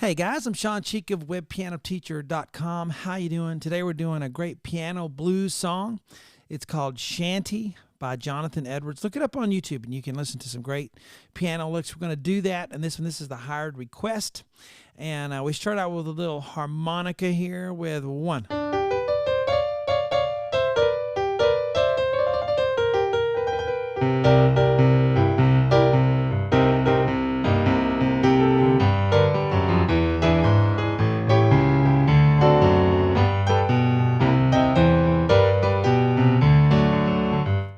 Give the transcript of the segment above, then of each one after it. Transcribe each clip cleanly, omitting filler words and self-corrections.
Hey guys, I'm Shawn Cheek of webpianoteacher.com. How you doing? Today we're doing a great piano blues song. It's called Shanty by Jonathan Edwards. Look it up on YouTube and you can listen to some great piano licks. We're going to do that, and this is the hired request. And we start out with a little harmonica here with one.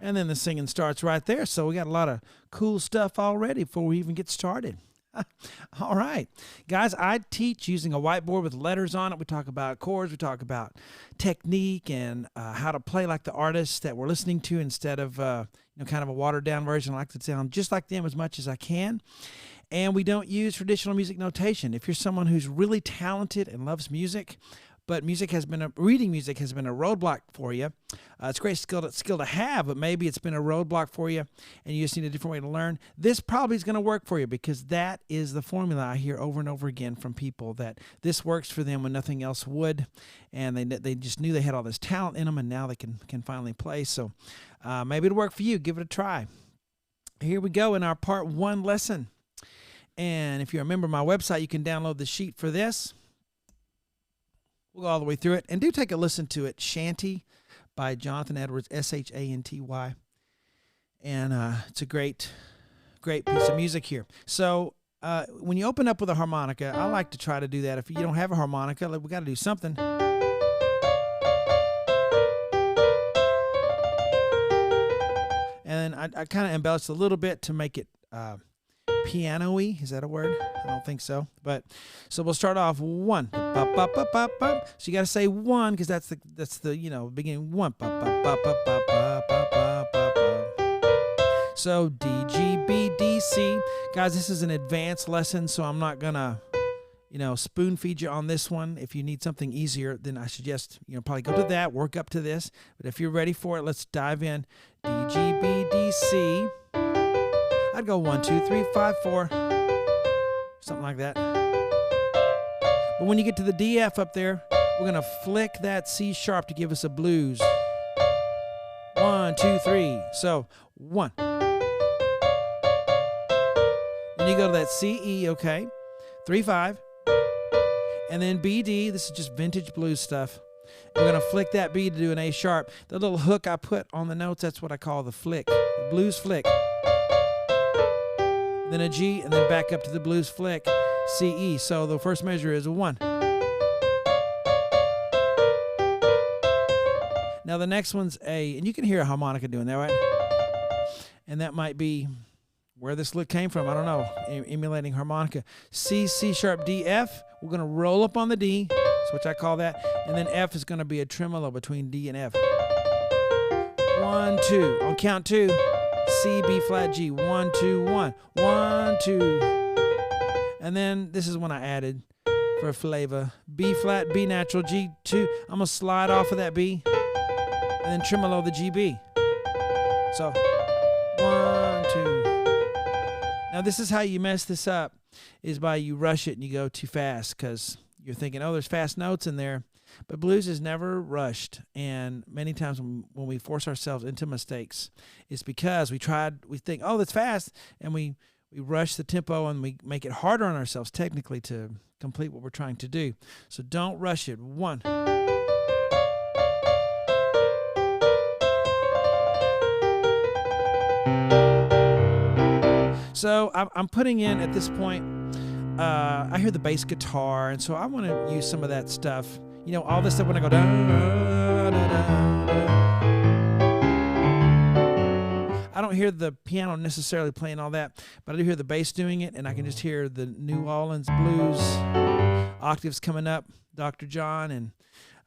And then the singing starts right there. So we got a lot of cool stuff already before we even get started. All right. Guys, I teach using a whiteboard with letters on it. We talk about chords. We talk about technique and how to play like the artists that we're listening to instead of kind of a watered-down version. I like to sound just like them as much as I can. And we don't use traditional music notation. If you're someone who's really talented and loves music, but reading music has been a roadblock for you. It's a great skill to have, but maybe it's been a roadblock for you and you just need a different way to learn. This probably is going to work for you because that is the formula I hear over and over again from people, that this works for them when nothing else would, and they just knew they had all this talent in them and now they can finally play. So maybe it'll work for you. Give it a try. Here we go in our part 1 lesson. And if you're a member of my website, you can download the sheet for this. We'll go all the way through it, and do take a listen to it. Shanty by Jonathan Edwards, S-H-A-N-T-Y. And it's a great piece of music here. So when you open up with a harmonica, I like to try to do that. If you don't have a harmonica, we got to do something. And I kind of embellished a little bit to make it piano-y. Is that a word? I don't think so. But so we'll start off 1. So you got to say 1 because that's the beginning. 1. So D, G, B, D, C. Guys, this is an advanced lesson, so I'm not gonna spoon feed you on this one. If you need something easier, then I suggest probably go to that, work up to this. But if you're ready for it, let's dive in. D, G, B, D, C. I'd go 1, 2, 3, 5, 4, something like that. But when you get to the D, F up there, we're going to flick that C sharp to give us a blues. 1, 2, 3. So 1. Then you go to that C, E, okay. 3, 5. And then B, D. This is just vintage blues stuff. We're going to flick that B to do an A sharp. The little hook I put on the notes, that's what I call the flick, the blues flick. Then a G, and then back up to the blues flick, C, E. So the first measure is a 1. Now the next one's A, and you can hear a harmonica doing that, right? And that might be where this lick came from. I don't know, emulating harmonica. C, C sharp, D, F. We're going to roll up on the D, which I call that, and then F is going to be a tremolo between D and F. 1, 2. On count 2. C, B flat, G. 1, 2, 1. 1, 2. And then this is when I added for flavor. B flat, B natural, G 2. I'm going to slide off of that B and then tremolo the GB. So 1, 2. Now this is how you mess this up, is by you rush it and you go too fast because you're thinking, oh, there's fast notes in there. But blues is never rushed, and many times when we force ourselves into mistakes, it's because we think, oh, that's fast, and we rush the tempo and we make it harder on ourselves technically to complete what we're trying to do. So don't rush it. 1. So I'm putting in at this point, I hear the bass guitar, and so I want to use some of that stuff. All this stuff when I go down. I don't hear the piano necessarily playing all that, but I do hear the bass doing it, and I can just hear the New Orleans blues octaves coming up, Dr. John, and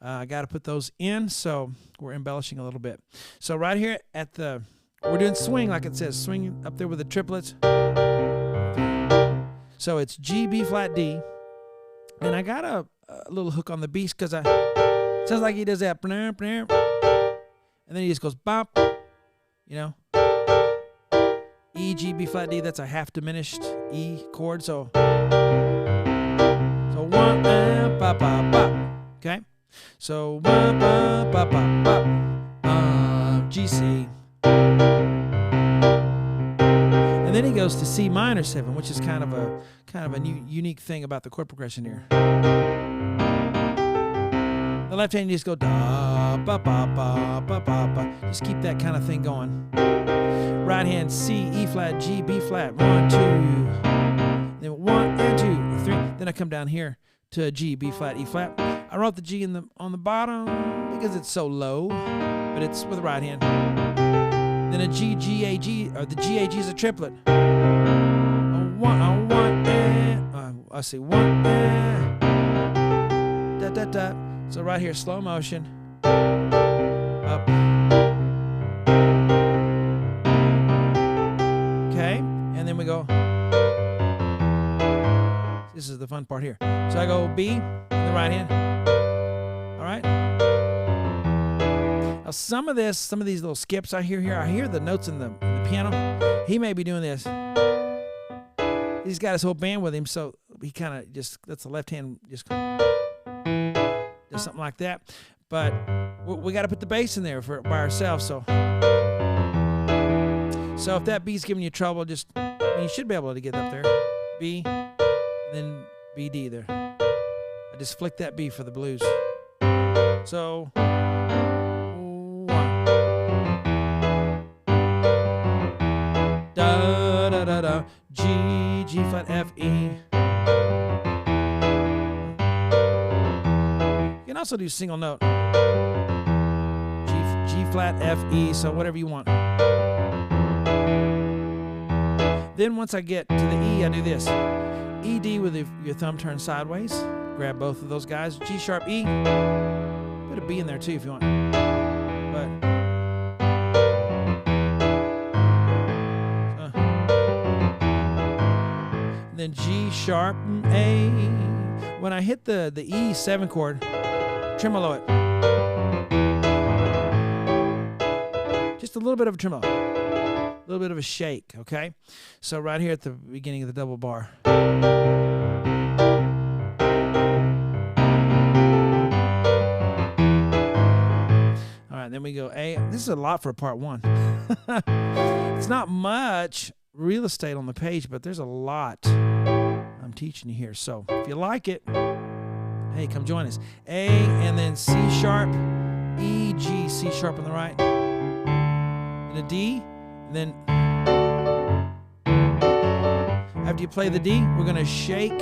I got to put those in, so we're embellishing a little bit. So right here we're doing swing, like it says, swing up there with the triplets. So it's G, B flat, D, and I got a little hook on the B because it sounds like he does that, and then he just goes bop, E, G, B flat, D. That's a half diminished E chord. So So ba ba ba ba ba, G C, and then he goes to C minor 7, which is kind of a new unique thing about the chord progression here. The left hand, you just go da ba ba ba ba ba ba. Just keep that kind of thing going. Right hand, C, E flat, G, B flat. 1, 2. Then 1 and 2, 3. Then I come down here to a G, B flat, E flat. I wrote the G on the bottom because it's so low, but it's with the right hand. Then a G, G, A, G, or the G, A, G is a triplet. I see 1, da da da. So right here, slow motion, up. Okay, and then we go. This is the fun part here. So I go B in the right hand. All right. Now some of these little skips I hear here, I hear the notes in the piano. He may be doing this. He's got his whole band with him, so he kind of just lets the left hand just does something like that. But we got to put the bass in there by ourselves. So if that B's giving you trouble, you should be able to get up there. B, then B, D there. I just flick that B for the blues. So 1, da da da da, G, G flat, F, E. You can also do single note. G flat, F, E, so whatever you want. Then once I get to the E, I do this. E, D with your thumb turned sideways. Grab both of those guys. G sharp, E. Put a B in there too if you want. But then G sharp, A. When I hit the E7 chord, tremolo it. Just a little bit of a tremolo. A little bit of a shake, okay? So right here at the beginning of the double bar. All right, then we go A. This is a lot for part 1. It's not much real estate on the page, but there's a lot I'm teaching you here. So if you like it, hey, come join us. A, and then C sharp, E, G, C sharp on the right, and a D. Then after you play the D, we're going to shake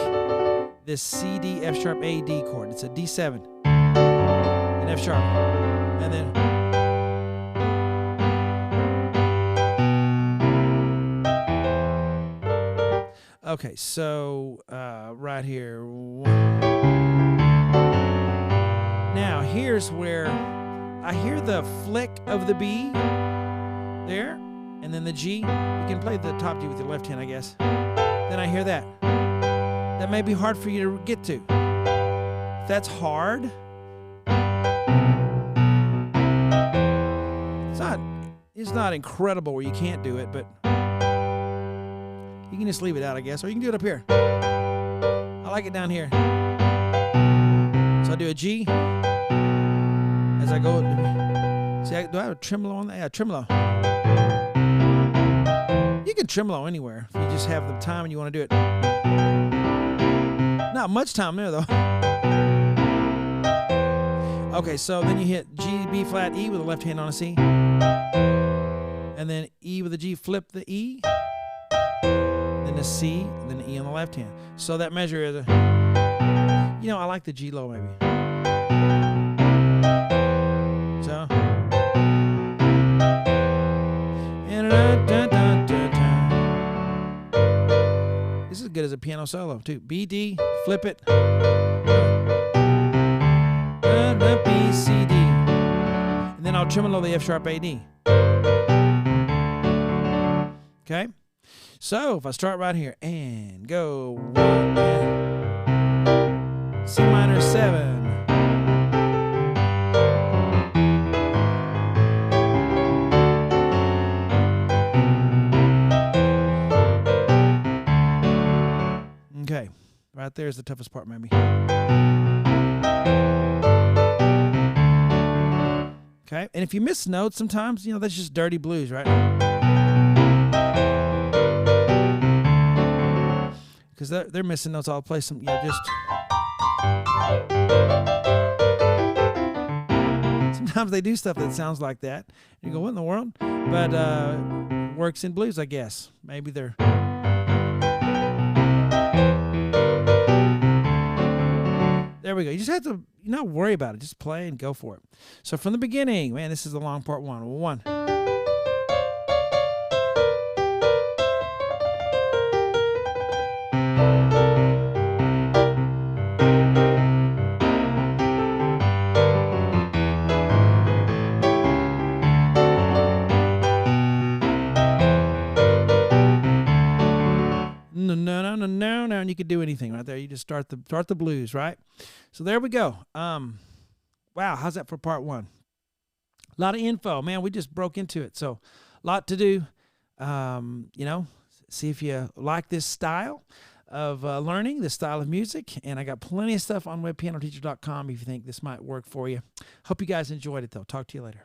this C, D, F sharp, A, D chord. It's a D7 and F sharp. And then okay, so right here. Now here's where I hear the flick of the B there. And then the G, you can play the top G with your left hand, I guess. Then I hear that. That may be hard for you to get to. If that's hard, it's not incredible where you can't do it, but you can just leave it out, I guess. Or you can do it up here. I like it down here. So I do a G as I go. See, do I have a tremolo on that? Yeah, tremolo. You can tremolo anywhere if you just have the time and you want to do it. Not much time there, though. Okay, so then you hit G, B flat, E with the left hand on a C. And then E with a G, flip the E. Then the C, and then the E on the left hand. So that measure is I like the G low maybe. So. This is good as a piano solo too. B, D, flip it. B, C, D. And then I'll tremolo the F sharp, A, D. Okay? So if I start right here and go 1, C minor 7. Okay, right there is the toughest part maybe. Okay, and if you miss notes, sometimes that's just dirty blues, right? Because they're missing notes. I'll play some, just. Sometimes they do stuff that sounds like that. You go, what in the world? But works in blues, I guess. Maybe they're. There we go. You just have to not worry about it. Just play and go for it. So from the beginning, man, this is the long part one. One. No, and you could do anything right there. You just start the blues, right? So there we go. Wow, how's that for part one? A lot of info, man. We just broke into it, so a lot to do. See if you like this style of learning, this style of music, and I got plenty of stuff on webpianoteacher.com if you think this might work for you. Hope you guys enjoyed it, though. Talk to you later.